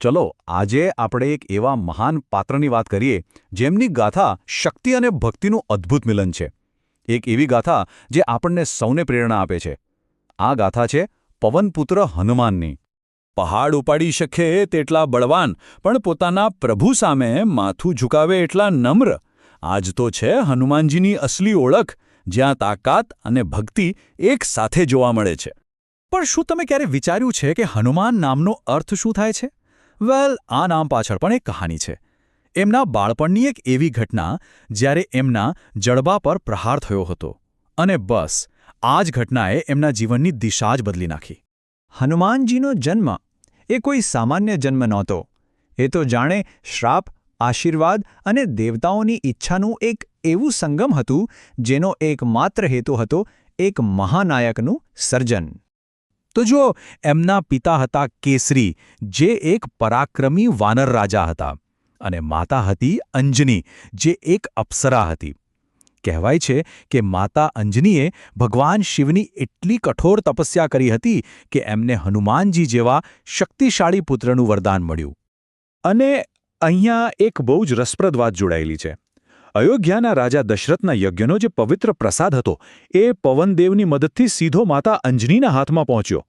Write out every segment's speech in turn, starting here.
ચલો આજે આપણે એક એવા મહાન પાત્રની વાત કરીએ જેમની ગાથા શક્તિ અને ભક્તિનું અદ્ભુત મિલન છે. એક એવી ગાથા જે આપણને સૌને પ્રેરણા આપે છે. આ ગાથા છે પવનપુત્ર હનુમાનની. પહાડ ઉપાડી શકે તેટલા બળવાન, પણ પોતાના પ્રભુ સામે માથું ઝુકાવે એટલા નમ્ર. આજ તો છે હનુમાનજીની અસલી ઓળખ, જ્યાં તાકાત અને ભક્તિ એક સાથે જોવા મળે છે. પણ શું તમે ક્યારે વિચાર્યું છે કે હનુમાન નામનો અર્થ શું થાય છે? વેલ, આ નામ પાછળ પણ એક કહાની છે. એમના બાળપણની એક એવી ઘટના જ્યારે એમના જડબા પર પ્રહાર થયો હતો, અને બસ આ જ ઘટનાએ એમના જીવનની દિશા જ બદલી નાખી. હનુમાનજીનો જન્મ એ કોઈ સામાન્ય જન્મ નહોતો. એ તો જાણે શ્રાપ, આશીર્વાદ અને દેવતાઓની ઈચ્છાનું એક એવું સંગમ હતું જેનો એકમાત્ર હેતુ હતો એક મહાનાયકનું સર્જન. તો જો એમના પિતા હતા કેસરી, જે એક પરાક્રમી વાનર રાજા હતા, અને માતા હતી અંજની, જે એક અપ્સરા હતી. કહેવાય છે કે માતા અંજનીએ ભગવાન શિવની એટલી કઠોર તપસ્યા કરી હતી કે એમને હનુમાનજી જેવા શક્તિશાળી પુત્રનું વરદાન મળ્યું. અને અહીંયા એક બહુ જ રસપ્રદ વાત જોડાયેલી છે. અયોધ્યાના રાજા દશરથના યજ્ઞનો જે પવિત્ર પ્રસાદ હતો એ પવનદેવની મદદથી સીધો માતા અંજનીના હાથમાં પહોંચ્યો.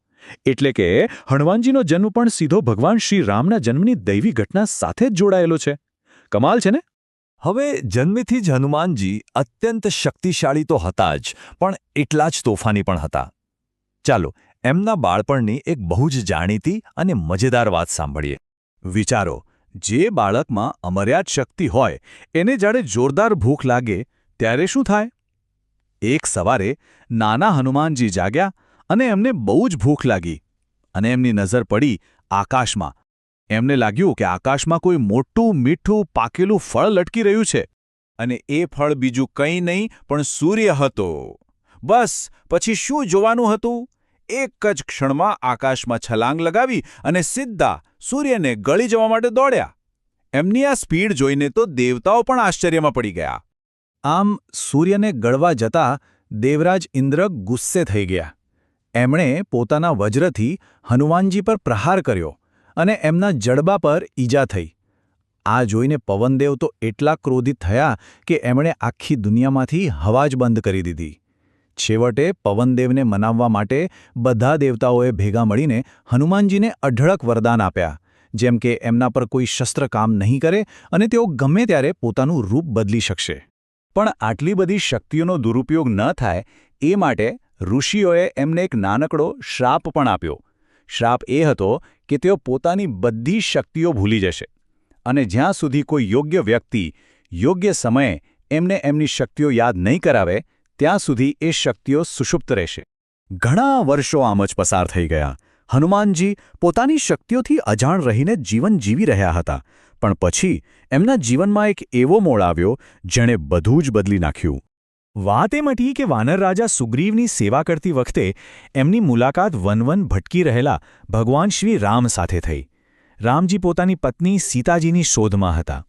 એટલે કે હનુમાનજીનો જન્મ પણ સીધો ભગવાન શ્રી રામના જન્મની દૈવી ઘટના સાથે જ જોડાયેલો છે. કમાલ છે ને? હવે જન્મથી જ હનુમાનજી અત્યંત શક્તિશાળી તો હતા જ, પણ એટલા જ તોફાની પણ હતા. ચાલો એમના બાળપણની એક બહુ જ જાણીતી અને મજેદાર વાત સાંભળીએ. વિચારો, જે બાળકમાં અમર્યાદ શક્તિ હોય એને જાણે જોરદાર ભૂખ લાગે ત્યારે શું થાય? એક સવારે નાના હનુમાનજી જાગ્યા અને એમને બહુ જ ભૂખ લાગી, અને એમની નજર પડી આકાશમાં. એમને લાગ્યું કે આકાશમાં કોઈ મોટું મીઠું પાકેલું ફળ લટકી રહ્યું છે, અને એ ફળ બીજું કંઈ નહીં પણ સૂર્ય હતો. બસ પછી શું જોવાનું હતું? એક જ ક્ષણમાં આકાશમાં છલાંગ લગાવી અને સીધા સૂર્યને ગળી જવા માટે દોડ્યા. એમની આ સ્પીડ જોઈને તો દેવતાઓ પણ આશ્ચર્યમાં પડી ગયા. આમ સૂર્યને ગળવા જતાં દેવરાજ ઇન્દ્ર ગુસ્સે થઈ ગયા. એમણે પોતાના વજ્રથી હનુમાનજી પર પ્રહાર કર્યો અને એમના જડબા પર ઈજા થઈ. આ જોઈને પવનદેવ તો એટલા ક્રોધિત થયા કે એમણે આખી દુનિયામાંથી હવા જ બંધ કરી દીધી. છેવટે પવનદેવને મનાવવા માટે બધા દેવતાઓએ ભેગા મળીને હનુમાનજીને અઢળક વરદાન આપ્યા, જેમ કે એમના પર કોઈ શસ્ત્ર કામ નહીં કરે અને તેઓ ગમે ત્યારે પોતાનું રૂપ બદલી શકશે. પણ આટલી બધી શક્તિઓનો દુરુપયોગ ન થાય એ માટે ઋષિઓએ એમને એક નાનકડો શ્રાપ પણ આપ્યો. શ્રાપ એ હતો કે તેઓ પોતાની બધી શક્તિઓ ભૂલી જશે, અને જ્યાં સુધી કોઈ યોગ્ય વ્યક્તિ યોગ્ય સમયે એમને એમની શક્તિઓ યાદ નહીં કરાવે ત્યાં સુધી એ શક્તિઓ સુષુપ્ત રહેશે. ઘણા વર્ષો આમ જ પસાર થઈ ગયા. હનુમાનજી પોતાની શક્તિઓથી અજાણ રહીને જીવન જીવી રહ્યા હતા, પણ પછી એમના જીવનમાં એક એવો મોડ આવ્યો જેણે બધું જ બદલી નાખ્યું. વાત એ મટી કે વાનર રાજા સુગ્રીવની સેવા કરતી વખતે એમની મુલાકાત વન ભટકી રહેલા ભગવાન શ્રી રામ સાથે થઈ. રામજી પોતાની પત્ની સીતાજીની શોધમાં હતા.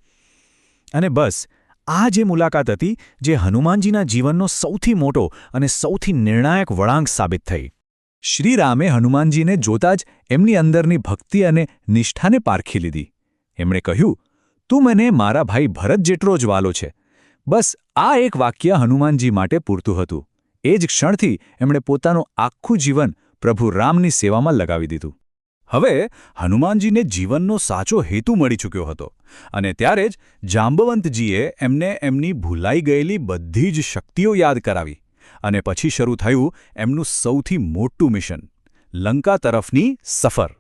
અને બસ આ જે મુલાકાત હતી જે હનુમાનજીના જીવનનો સૌથી મોટો અને સૌથી નિર્ણાયક વળાંક સાબિત થઈ. શ્રીરામે હનુમાનજીને જોતાં જ એમની અંદરની ભક્તિ અને નિષ્ઠાને પારખી લીધી. એમણે કહ્યું, તું મને મારા ભાઈ ભરત જેટલો જ વાલો છે. બસ આ એક વાક્ય હનુમાનજી માટે પૂરતું હતું. એ જ ક્ષણથી એમણે પોતાનું આખું જીવન પ્રભુ રામની સેવામાં લગાવી દીધું. હવે હનુમાનજીને જીવનનો સાચો હેતુ મળી ચૂક્યો હતો, અને ત્યારે જ જાંબવંતજીએ એમને એમની ભૂલાઈ ગયેલી બધી જ શક્તિઓ યાદ કરાવી. અને પછી શરૂ થયું એમનું સૌથી મોટું મિશન, લંકા તરફની સફર.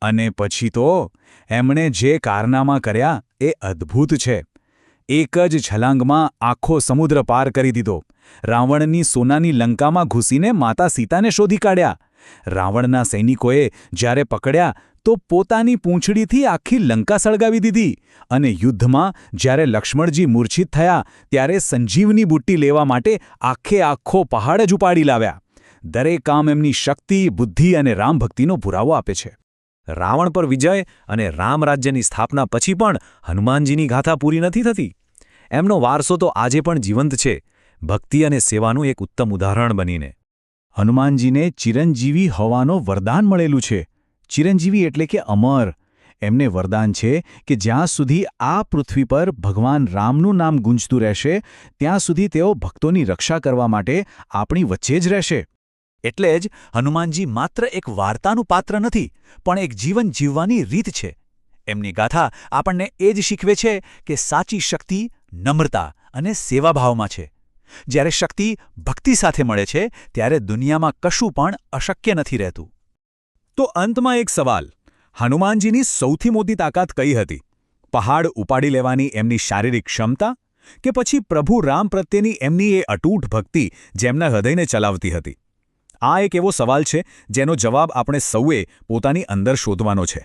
અને પછી તો એમણે જે કારનામા કર્યા એ અદ્ભુત છે. એક જ છલાંગમાં આખો સમુદ્ર પાર કરી દીધો. રાવણની સોનાની લંકામાં ઘૂસીને માતા સીતાને શોધી કાઢ્યા. રાવણના સૈનિકોએ જ્યારે પકડ્યા તો પોતાની પૂંછડીથી આખી લંકા સળગાવી દીધી. અને યુદ્ધમાં જ્યારે લક્ષ્મણજી મૂર્છિત થયા ત્યારે સંજીવની બુટ્ટી લેવા માટે આખો પહાડ જ ઉપાડી લાવ્યા. દરેક કામ એમની શક્તિ, બુદ્ધિ અને રામભક્તિનો પુરાવો આપે છે. રાવણ પર વિજય અને રામરાજ્યની સ્થાપના પછી પણ હનુમાનજીની ગાથા પૂરી નથી થતી. એમનો વારસો તો આજે પણ જીવંત છે, ભક્તિ અને સેવાનું એક ઉત્તમ ઉદાહરણ બનીને. હનુમાનજીને ચિરંજીવી હોવાનો વરદાન મળેલું છે. ચિરંજીવી એટલે કે અમર. એમને વરદાન છે કે જ્યાં સુધી આ પૃથ્વી પર ભગવાન રામનું નામ ગુંજતું રહેશે ત્યાં સુધી તેઓ ભક્તોની રક્ષા કરવા માટે આપણી વચ્ચે જ રહેશે. એટલે જ હનુમાનજી માત્ર એક વાર્તાનું પાત્ર નથી, પણ એક જીવન જીવવાની રીત છે. એમની ગાથા આપણને એ જ શીખવે છે કે સાચી શક્તિ નમ્રતા અને સેવાભાવમાં છે. જ્યારે શક્તિ ભક્તિ સાથે મળે છે ત્યારે દુનિયામાં કશું પણ અશક્ય નથી રહેતું. તો અંતમાં એક સવાલ: હનુમાનજીની સૌથી મોટી તાકાત કઈ હતી? પહાડ ઉપાડી લેવાની એમની શારીરિક ક્ષમતા, કે પછી પ્રભુ રામ પ્રત્યેની એમની એ અતૂટ ભક્તિ જેમના હૃદયને ચલાવતી હતી? આ એક એવો સવાલ છે જેનો જવાબ આપણે સૌએ પોતાની અંદર શોધવાનો છે.